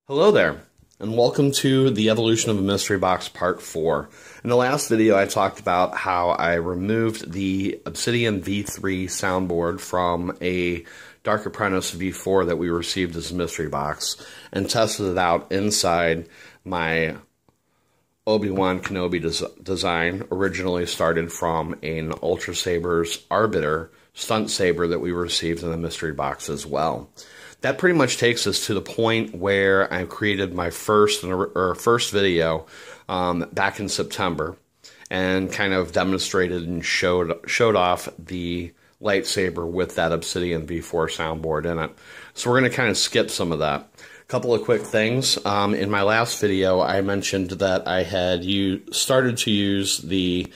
Hello there, and welcome to the Evolution of a Mystery Box Part 4. In the last video, I talked about how I removed the Obsidian V3 soundboard from a Dark Apprentice V4 that we received as a mystery box and tested it out inside my Obi-Wan Kenobi design, originally started from an Ultrasabers Arbiter stunt saber that we received in the mystery box as well. That pretty much takes us to the point where I created my first video back in September and kind of demonstrated and showed off the lightsaber with that Obsidian V4 soundboard in it. So we're going to kind of skip some of that. A couple of quick things. In my last video, I mentioned that I had started to use the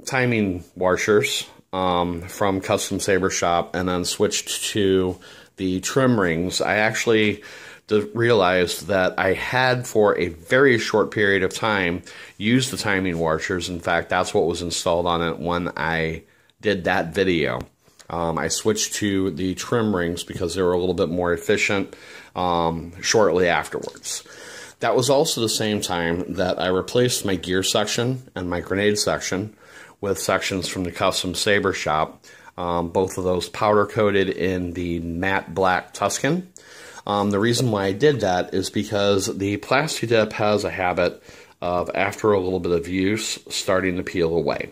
timing washers from Custom Saber Shop and then switched to the trim rings. I actually realized that I had, for a very short period of time, used the timing washers. In fact, that's what was installed on it when I did that video. I switched to the trim rings because they were a little bit more efficient shortly afterwards. That was also the same time that I replaced my gear section and my grenade section with sections from the Custom Saber Shop, both of those powder-coated in the matte black Tuscan. The reason why I did that is because the Plasti-Dip has a habit of, after a little bit of use, starting to peel away.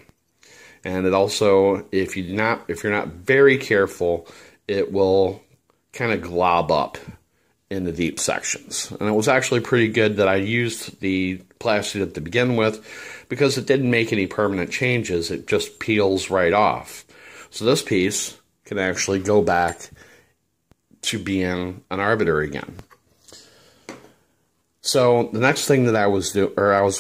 And it also, if you're not very careful, it will kind of glob up in the deep sections. And it was actually pretty good that I used the Plasti-Dip to begin with, because it didn't make any permanent changes. It just peels right off. So this piece can actually go back to being an Arbiter again. So the next thing that I was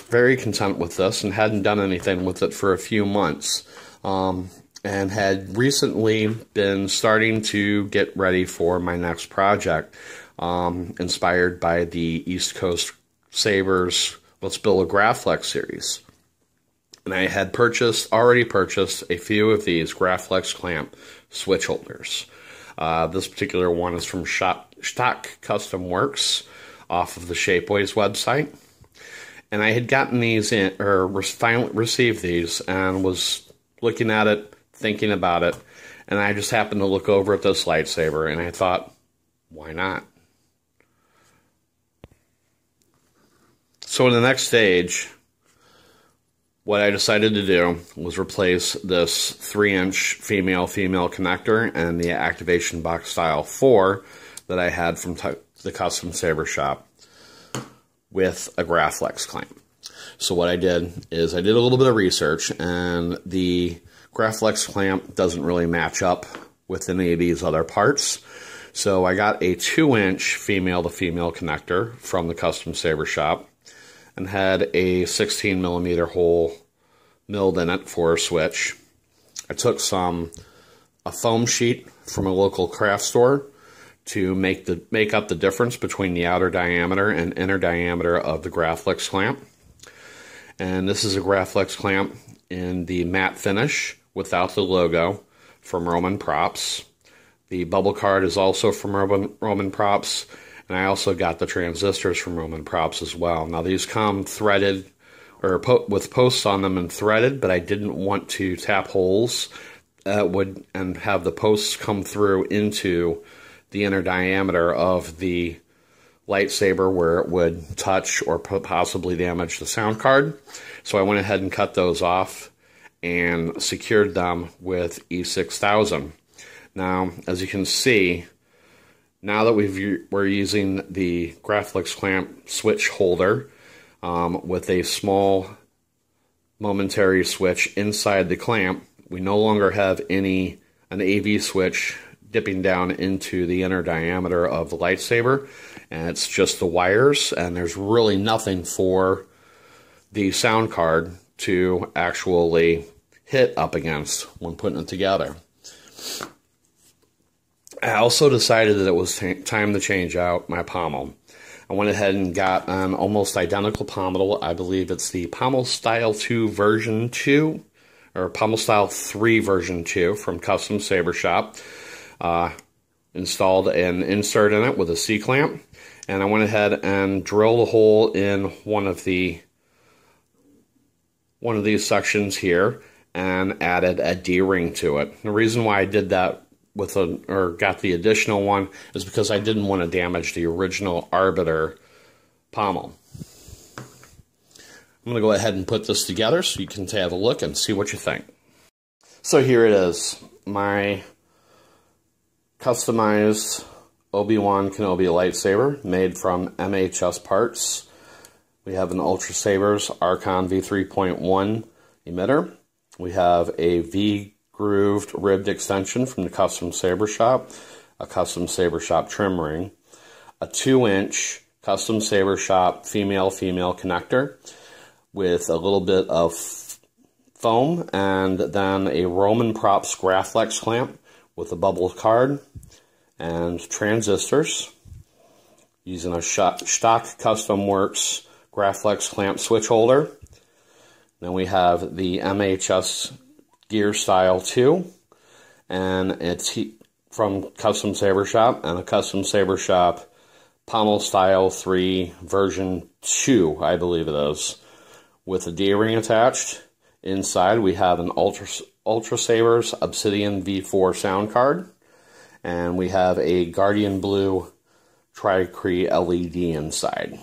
very content with this and hadn't done anything with it for a few months, and had recently been starting to get ready for my next project, inspired by the East Coast Sabers Let's Build a Graflex series. And I had already purchased a few of these Graflex clamp switch holders. This particular one is from Stock Custom Works off of the Shapeways website. And I had gotten these in, or finally received these, and was looking at it, thinking about it, and I just happened to look over at this lightsaber, and I thought, why not? So in the next stage, what I decided to do was replace this 3-inch female-female connector and the Activation Box Style 4 that I had from the Custom Saber Shop with a Graflex clamp. So what I did is I did a little bit of research, and the Graflex clamp doesn't really match up with any of these other parts. So I got a 2-inch female-to-female connector from the Custom Saber Shop, and had a 16mm hole milled in it for a switch. I took a foam sheet from a local craft store to make up the difference between the outer diameter and inner diameter of the Graflex clamp. And this is a Graflex clamp in the matte finish without the logo from Roman Props. The bubble card is also from Roman Props. And I also got the transistors from Roman Props as well. Now these come threaded, or with posts on them and threaded, but I didn't want to tap holes and have the posts come through into the inner diameter of the lightsaber where it would touch or possibly damage the sound card. So I went ahead and cut those off and secured them with E6000. Now, as you can see, now that we're using the Graflex clamp switch holder with a small momentary switch inside the clamp, we no longer have an AV switch dipping down into the inner diameter of the lightsaber, and it's just the wires, and there's really nothing for the sound card to actually hit up against when putting it together. I also decided that it was time to change out my pommel. I went ahead and got an almost identical pommel. I believe it's the Pommel Style 2 version 2, or Pommel Style 3 version 2 from Custom Saber Shop. installed an insert in it with a C-clamp, and I went ahead and drilled a hole in one of these sections here and added a D-ring to it. The reason why I did that got the additional one is because I didn't want to damage the original Arbiter pommel. I'm going to go ahead and put this together so you can have a look and see what you think. So here it is, my customized Obi-Wan Kenobi lightsaber made from MHS parts. We have an Ultrasabers Archon V3.1 emitter. We have a V-grooved ribbed extension from the Custom Saber Shop, a Custom Saber Shop trim ring, a 2-inch Custom Saber Shop female-female connector with a little bit of foam, and then a Roman Props Graflex clamp with a bubble card and transistors, using a stock Custom Works Graflex clamp switch holder. Then we have the MHS Gear Style 2, and it's from Custom Saber Shop, and a Custom Saber Shop Pommel Style 3 version 2, I believe it is, with a D-ring attached. Inside we have an Ultrasabers Obsidian V4 sound card, and we have a Guardian Blue Tricree LED inside.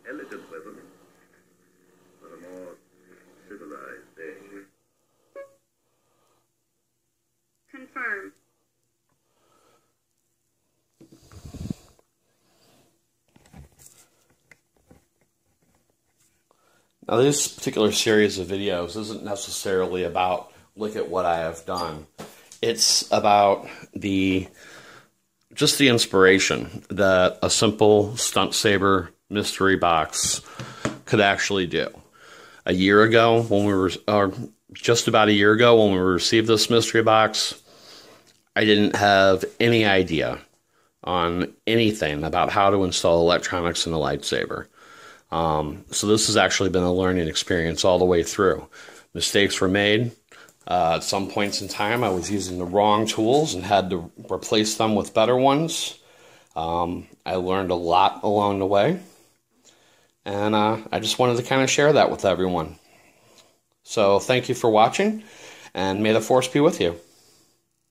Elegant weapon, but a more civilized thing. Confirm. Now this particular series of videos isn't necessarily about look at what I have done. It's about just the inspiration that a simple stunt saber mystery box could actually do. A year ago, when we were, just about a year ago, when we received this mystery box, I didn't have any idea on anything about how to install electronics in a lightsaber. So this has actually been a learning experience all the way through. Mistakes were made. At some points in time, I was using the wrong tools and had to replace them with better ones. I learned a lot along the way. And I just wanted to kind of share that with everyone. So thank you for watching, and may the Force be with you.